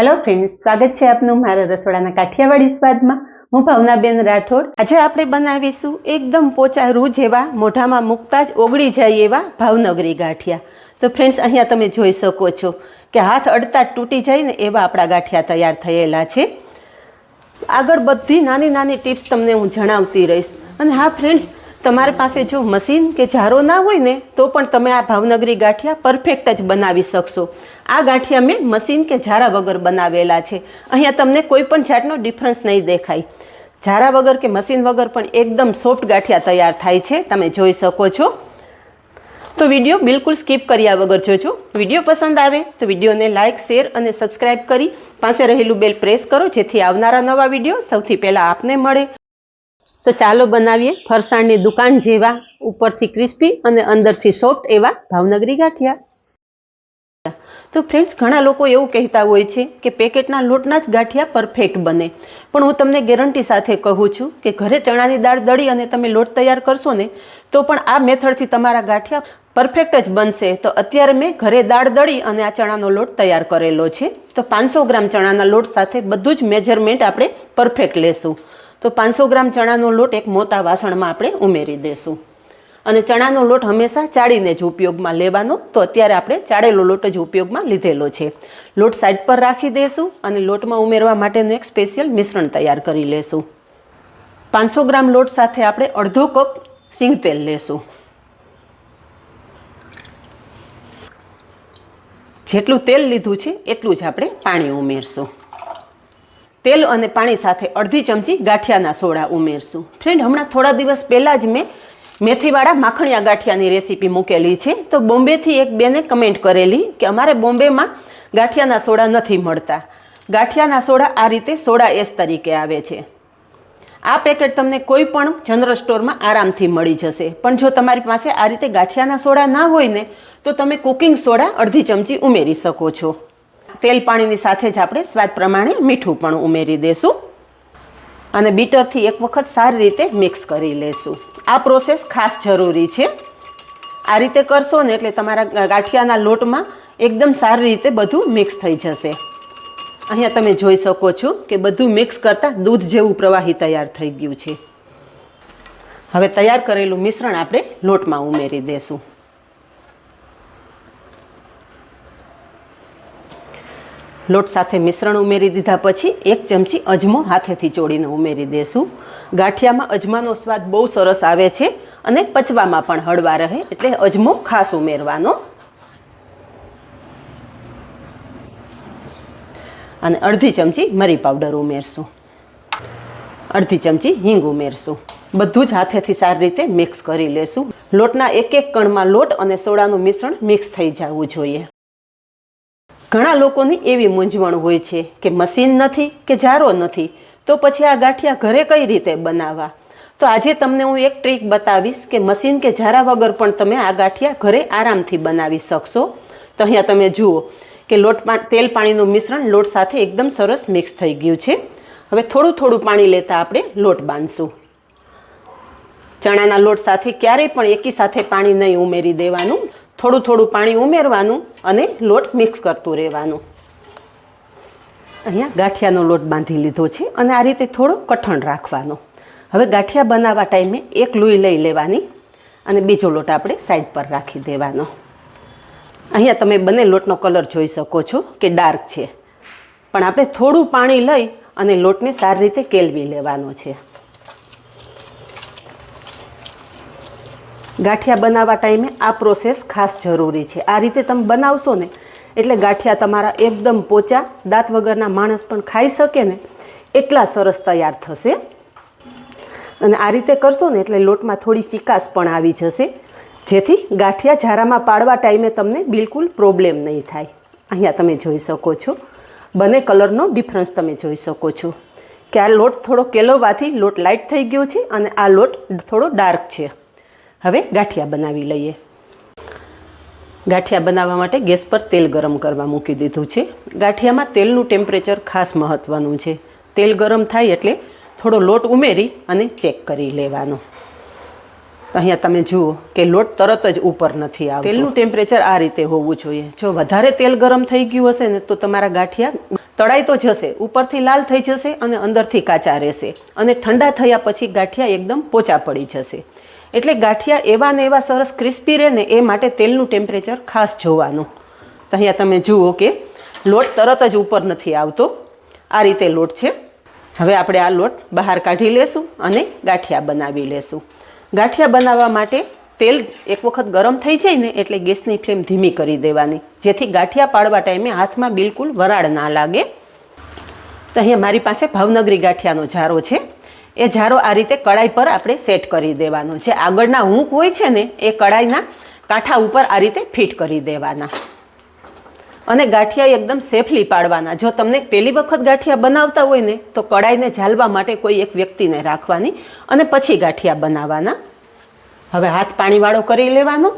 Hello friends, स्वागत है आपनु मारा रसोडाना काठियावाड़ी स्वादमां। हूँ भावनाबेन राठोड। आज आपणे बनावीशुं एकदम पोचा रूह जेवा मोढामां मूकता ज ओगળી જાય એવા ભાવનગરી ગાંઠિયા। तो फ्रेंड्स, अहींया तमे जोई शको छो के हाथ अडता तूटी जाए ने एवा आपणा गांठिया तैयार थयेला छे। आगळ बधी नानी नानी टिप्स तमने हूँ जणावती रहीश। अने हाँ फ्रेंड्स, तमारी पासे जो मशीन के जारो ना होय ने तो पण तमे आ भावनगरी गांठिया परफेक्ट ज बनावी शकशो। आ गांठिया में मशीन के झारा वगर बनावेला छे। अहींया तमने कोई पण जातनो डिफरन्स नहीं देखाय। झारा वगर के मशीन वगर पण एकदम सॉफ्ट गांठिया तैयार थाय छे, तमे जोई शको छो। तो विडियो बिल्कुल स्कीप कर्या वगर जोजो। विडियो पसंद आवे तो विडियो ने लाइक, शेर और सब्सक्राइब करी पासे रहेलू बेल प्रेस करो, जेथी आवनारा नवा विडियो सौथी पहेला आपने मळे। तो चालो बनावीए फरसाणनी दुकान जेवा उपरथी क्रिस्पी और अंदरथी सॉफ्ट एवा भावनगरी गांठिया। तो फ्रेंड्स, घणा लोको एवुं कहेता होय छे के पेकेटना लोटना ज गांठिया परफेक्ट बने, पण हूँ तमने गेरंटी साथे कहूँ छूं कि घरे चणानी दाळ दળી अने तमे लोट तैयार करशो ने तो पण आ मेथडथी तमारा गांठिया परफेक्ट ज बनशे। तो अत्यारे मैं घरे दाळ दળી अने आ चणानो लोट तैयार करेलो छे। तो 500 ग्राम चणाना लोट साथे बधुं ज मेजरमेंट आपणे परफेक्ट लेशुं। तो 500 ग्राम चणानो लोट एक मोटा वासणमां आपणे उमेरी देशुं અને ચણાનો લોટ હંમેશા ચાળીને જ ઉપયોગમાં લેવાનો। તો અત્યારે આપણે ચાળેલો લોટ જ ઉપયોગમાં લીધેલો છે। લોટ સાઈડ પર રાખી દેશું અને લોટમાં ઉમેરવા માટેનું એક સ્પેશિયલ મિશ્રણ તૈયાર કરી લેશું। 500 ગ્રામ લોટ સાથે આપણે અડધો કપ સિંગ તેલ લેશું। જેટલું તેલ લીધું છે એટલું જ આપણે પાણી ઉમેરશું। તેલ અને પાણી સાથે અડધી ચમચી ગાંઠિયાના સોડા ઉમેરશું। ફ્રેન્ડ, હમણાં થોડા દિવસ પહેલાં જ મેં मेथीवाड़ा माखणिया गांठियानी रेसिपी मूकेली छे। तो बॉम्बेथी एक बेने कमेंट करेली कि अमारे बॉम्बेमां गांठियाना सोडा नथी मळता। गांठियाना सोडा आ रीते सोडा एस तरीके आवे छे। आ पेकेट तमने कोई पण जनरल स्टोरमां आरामथी मळी जशे। पण जो तमारी पासे आ रीते गांठियाना सोडा ना होय ने तो तमे कुकिंग सोडा अर्धी चमची उमेरी शको छो। तेल पाणीनी साथे ज आपणे स्वाद प्रमाणे मीठुं पण उमेरी देशुं અને બીટરથી એક વખત સારી રીતે મિક્સ કરી લેશું। આ પ્રોસેસ ખાસ જરૂરી છે। આ રીતે કરશો ને એટલે તમારા ગાંઠિયાના લોટમાં એકદમ સારી રીતે બધું મિક્સ થઈ જશે। અહીંયા તમે જોઈ શકો છો કે બધું મિક્સ કરતાં દૂધ જેવું પ્રવાહી તૈયાર થઈ ગયું છે। હવે તૈયાર કરેલું મિશ્રણ આપણે લોટમાં ઉમેરી દેશું। लोट साथे मिश्रण उमेरी दीधा पछी एक चमची अजमो हाथेथी चोळीने उमेरी देशुं। गांठियामां अजमानो स्वाद बहु सरस आवे छे अने पचवामां पण हळवा रहे एटले अजमो खास उमेरवानो। अने अर्धी चमची मरी पाउडर उमेरशुं, अर्धी चमची हींग उमेरशुं। बधुं ज हाथेथी सारी रीते मिक्स करी लेशुं। लोटना एक एक कणमां लोट अने सोडानुं मिश्रण मिक्स थई जवुं जोईए। घणा लोकोनी एवी मूंझवण होय छे के मशीन नथी के जारो नथी तो पछी आ गांठिया घरे कई रीते बनावा। तो आजे तमने हूँ एक ट्रीक बतावीश के मशीन के जारा वगर पण तमे आ गांठिया घरे आरामथी बनावी शकशो। तो अहींया तमे जुओ के लोट तेल पाणीनुं मिश्रण लोट साथे एकदम सरस मिक्स थई गयुं छे। हवे थोडुं थोडुं पाणी लेता आपणे लोट बांधशुं। चणाना लोट साथे क्यारेय पण एकी साथे पाणी नहीं उमेरी देवानुं। थोड़ुं थोड़ुं पाणी उमेरवानुं अने लोट मिक्स करतुं रहेवानुं। अहींया गांठियानो लोट बांधी लीधो छे अने आ रीते थोड़ो कठण राखवानो। हवे गांठिया बनावा टाइमे एक लूई लई लेवानी अने बीजो लोट आपणे साइड पर राखी देवानो। अहींया तमे बने लोटनो कलर जोई शको छो के डार्क छे, पण आपणे थोड़ुं पाणी लई अने लोटने सारी रीते केलवी लेवानो छे। गांठिया बनावा टाइमे आ प्रोसेस खास जरूरी है। आ रीते तमे बनावशो ने एटले गांठिया तमारा एकदम पोचा दांत वगरना माणस पण खाई सके ने एटला सरस तैयार थशे। अने आ रीते करशो ने एटले लोटमां थोड़ी चीकाश पण आवी जशे, जेथी गांठिया झारामां पाडवा टाइमे तमने बिल्कुल प्रॉब्लेम नहीं थाय। अहींया तमे जोई शको छो बने कलरनो डिफरन्स तमे जोई शको छो के आ लोट थोड़ो केलववाथी लोट लाइट थई गयो छे अने आ लोट थोड़ो डार्क छे। हवे गांठिया बनावी लईए। गांठिया बनावा माटे गैस पर तेल गरम करवा मूकी दीधुं छे। गांठियामां तेलनुं टेम्परेचर खास महत्वनुं छे। तेल गरम थाय एटले थोड़ो लोट उमेरी अने चेक करी लेवानो। अहींया तमे जुओ के लोट तरत ज ऊपर नथी आवतो। तेलनुं टेम्परेचर आ रीते होवुं जोईए। जो वधारे तेल गरम थई गयुं हशे ने तो तमारा गांठिया તળાઈ તો જશે, ઉપરથી લાલ થઈ જશે અને અંદરથી કાચા રહેશે અને ઠંડા થયા પછી ગાંઠિયા એકદમ પોચા પડી જશે. એટલે ગાંઠિયા એવા ને એવા સરસ ક્રિસ્પી રહે ને એ માટે તેલનું ટેમ્પરેચર ખાસ જોવાનું. તો અહીંયા તમે જુઓ કે લોટ તરત જ ઉપર નથી આવતો, આ રીતે લોટ છે. હવે આપણે આ લોટ બહાર કાઢી લેશું અને ગાંઠિયા બનાવી લેશું. ગાંઠિયા બનાવવા માટે તેલ એક વખત ગરમ થઈ જાય ને એટલે ગેસની ફ્લેમ ધીમી કરી દેવાની, જેથી ગાંઠિયા પાડવા ટાઈમે હાથમાં બિલકુલ વરાળ ના લાગે. તો અહીંયા મારી પાસે ભાવનગરી ગાંઠિયાનો જારો છે. એ જારો આ રીતે કડાઈ પર આપણે સેટ કરી દેવાનો. જે આગળના હૂંક હોય છે ને એ કડાઈના કાંઠા ઉપર આ રીતે ફિટ કરી દેવાના અને ગાંઠિયા એકદમ સેફલી પાડવાના. જો તમને પહેલી વખત ગાંઠિયા બનાવતા હોય ને તો કડાઈને ઝાલવા માટે કોઈ એક વ્યક્તિને રાખવાની અને પછી ગાંઠિયા બનાવવાના. હવે હાથ પાણીવાળો કરી લેવાનો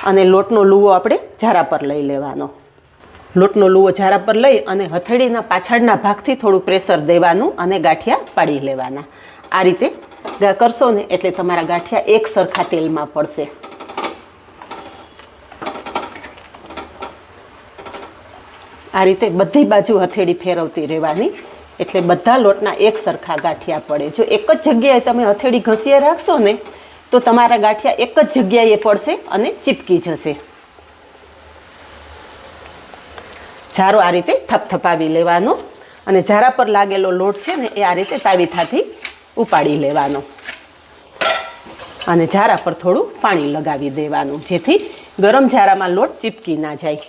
અને લોટનો લુવો આપણે ઝારા પર લઈ લેવાનો. લોટનો લુવો ઝારા પર લઈ અને હથેળીના પાછળના ભાગથી થોડું પ્રેશર દેવાનું અને ગાંઠિયા પાડી લેવાના. આ રીતે કરશો ને એટલે તમારા ગાંઠિયા એક સરખા તેલમાં પડશે. આ રીતે બધી બાજુ હથેળી ફેરવતી રહેવાની એટલે બધા લોટના એક સરખા ગાંઠિયા પડે. જો એક જ જગ્યાએ તમે હથેળી ઘસીએ રાખશો ને તો તમારા ગાંઠિયા એક જ જગ્યાએ પડશે અને ચીપકી જશે. જારો આ રીતે થપથપાવી લેવાનો અને જારા પર લાગેલો લોટ છે ને એ આ રીતે તાવીથાથી ઉપાડી લેવાનો અને જારા પર થોડું પાણી લગાવી દેવાનું, જેથી ગરમ જારામાં લોટ ચીપકી ના જાય.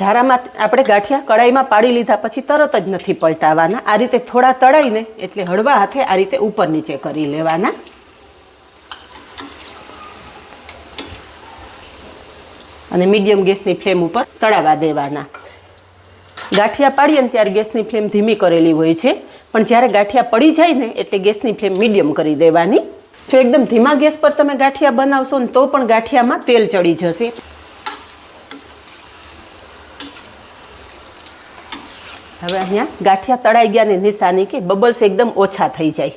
જારામાં આપણે ગાંઠિયા કડાઈમાં પાડી લીધા પછી તરત જ નથી પલટાવાના. આ રીતે થોડા તળાઈને એટલે હળવા હાથે આ રીતે ઉપર નીચે કરી લેવાના. અને મીડિયમ ગેસની ફ્લેમ ઉપર તળાવવા દેવાના. ગાંઠિયા પાડીએ ને ત્યારે ગેસની ફ્લેમ ધીમી કરેલી હોય છે, પણ જ્યારે ગાંઠિયા પડી જાય ને એટલે ગેસની ફ્લેમ મીડિયમ કરી દેવાની. જો એકદમ ધીમા ગેસ પર તમે ગાંઠિયા બનાવશો ને તો પણ ગાંઠિયામાં તેલ ચડી જશે. હવે અહીંયા ગાંઠિયા તળાઈ ગયાની નિશાની કે બબલ્સ એકદમ ઓછા થઈ જાય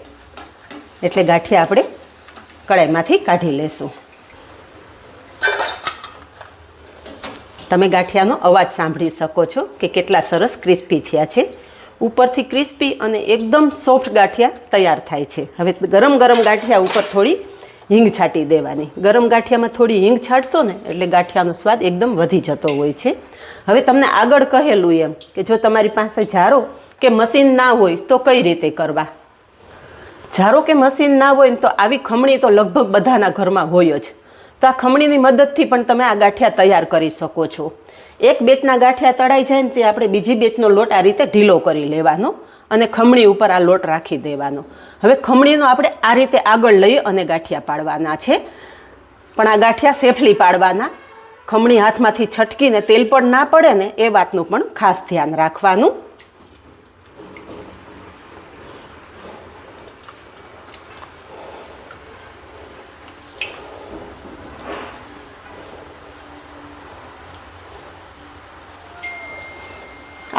એટલે ગાંઠિયા આપણે કડાઈમાંથી કાઢી લેશું. તમે ગાંઠિયાનો અવાજ સાંભળી શકો છો કે કેટલા સરસ ક્રિસ્પી થયા છે. ઉપરથી ક્રિસ્પી અને એકદમ સોફ્ટ ગાંઠિયા તૈયાર થાય છે. હવે ગરમ ગરમ ગાંઠિયા ઉપર થોડી હિંગ છાંટી દેવાની. ગરમ ગાંઠિયામાં થોડી હિંગ છાંટશો ને એટલે ગાંઠિયાનો સ્વાદ એકદમ વધી જતો હોય છે. હવે તમને આગળ કહેલું એમ કે જો તમારી પાસે જારો કે મશીન ના હોય તો કઈ રીતે કરવા. જારો કે મશીન ના હોય ને તો આવી ખમણી તો લગભગ બધાના ઘરમાં હોય જ. તો આ ખમણીની મદદથી પણ તમે આ ગાંઠિયા તૈયાર કરી શકો છો. એક બેચના ગાંઠિયા તળાઈ જાય ને તે આપણે બીજી બેચનો લોટ આ રીતે ઢીલો કરી લેવાનો અને ખમણી ઉપર આ લોટ રાખી દેવાનો. હવે ખમણીનો આપણે આ રીતે આગળ લઈ અને ગાંઠિયા પાડવાના છે, પણ આ ગાંઠિયા સેફલી પાડવાના. ખમણી હાથમાંથી છટકીને તેલ પણ ના પડે ને એ વાતનું પણ ખાસ ધ્યાન રાખવાનું.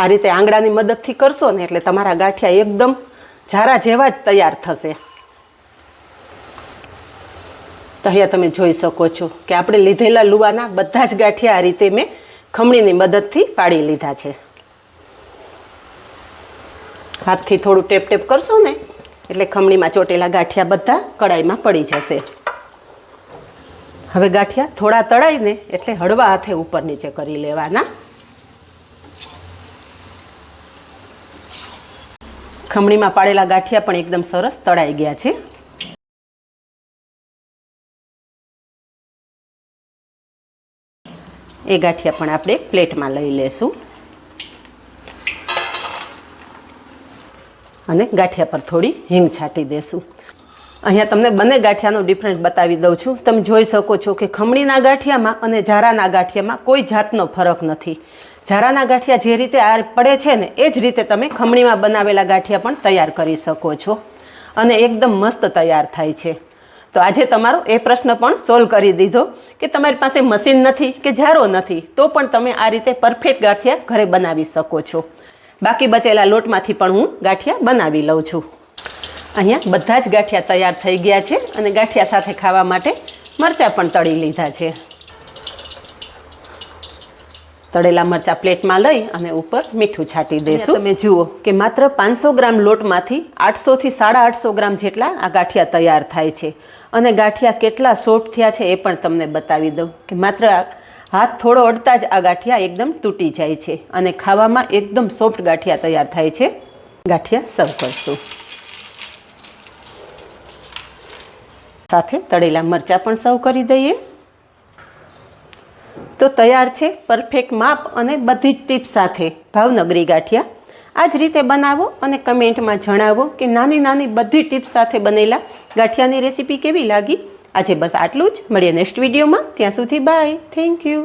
આ રીતે આંગળાની મદદથી કરશો ને એટલે તમારા ગાંઠિયા એકદમ જારા જેવા જ તૈયાર થશે. તો અહીંયા તમે જોઈ શકો છો કે આપણે લીધેલા લુવાના બધા જ ગાંઠિયા આ રીતે મેં ખમણીની મદદથી પાડી લીધા છે. હાથથી થોડું ટેપ ટેપ કરશો ને એટલે ખમણીમાં ચોટેલા ગાંઠિયા બધા કડાઈમાં પડી જશે. હવે ગાંઠિયા થોડા તળાઈને એટલે હળવા હાથે ઉપર નીચે કરી લેવાના. ખમણીમાં પાડેલા ગાંઠિયા પણ એકદમ સરસ તળાઈ ગયા છે. એ ગાંઠિયા પણ આપણે પ્લેટમાં લઈ લેશું અને ગાંઠિયા પર થોડી હિંગ છાંટી દેશું. અહીંયા તમને બંને ગાંઠિયાનો ડિફરન્સ બતાવી દઉં છું. તમે જોઈ શકો છો કે ખમણીના ગાંઠિયામાં અને જારાના ગાંઠિયામાં કોઈ જાતનો ફરક નથી. જારાના ગાંઠિયા જે રીતે આ પડે છે ને એ જ રીતે તમે ખમણીમાં બનાવેલા ગાંઠિયા પણ તૈયાર કરી શકો છો અને એકદમ મસ્ત તૈયાર થાય છે. તો આજે તમારો એ પ્રશ્ન પણ સોલ્વ કરી દીધો કે તમારી પાસે મશીન નથી કે જારો નથી તો પણ તમે આ રીતે પરફેક્ટ ગાંઠિયા ઘરે બનાવી શકો છો. બાકી બચેલા લોટમાંથી પણ હું ગાંઠિયા બનાવી લઉં છું. અહીંયા બધા જ ગાંઠિયા તૈયાર થઈ ગયા છે અને ગાંઠિયા સાથે ખાવા માટે મરચાં પણ તળી લીધા છે. તળેલા મરચાં પ્લેટમાં લઈ અને ઉપર મીઠું છાંટી દઈશું. તમે જુઓ કે માત્ર 500 ગ્રામ લોટમાંથી 800 થી 850 ગ્રામ જેટલા આ ગાંઠિયા તૈયાર થાય છે. અને ગાંઠિયા કેટલા સોફ્ટ થયા છે એ પણ તમને બતાવી દઉં કે માત્ર હાથ થોડો અડતા જ આ ગાંઠિયા એકદમ તૂટી જાય છે અને ખાવામાં એકદમ સોફ્ટ ગાંઠિયા તૈયાર થાય છે. ગાંઠિયા સર્વ કરશું. સાથે તળેલા મરચાં પણ સર્વ કરી દઈએ. તો તૈયાર છે પરફેક્ટ માપ અને બધી જ ટીપ્સ સાથે ભાવનગરી ગાંઠિયા. આ જ રીતે બનાવો અને કમેન્ટમાં જણાવો કે નાની નાની બધી ટિપ્સ સાથે બનેલા ગાંઠિયાની રેસીપી કેવી લાગી. આજે બસ આટલું જ. મળીએ નેક્સ્ટ વિડીયોમાં. ત્યાં સુધી બાય. Thank you.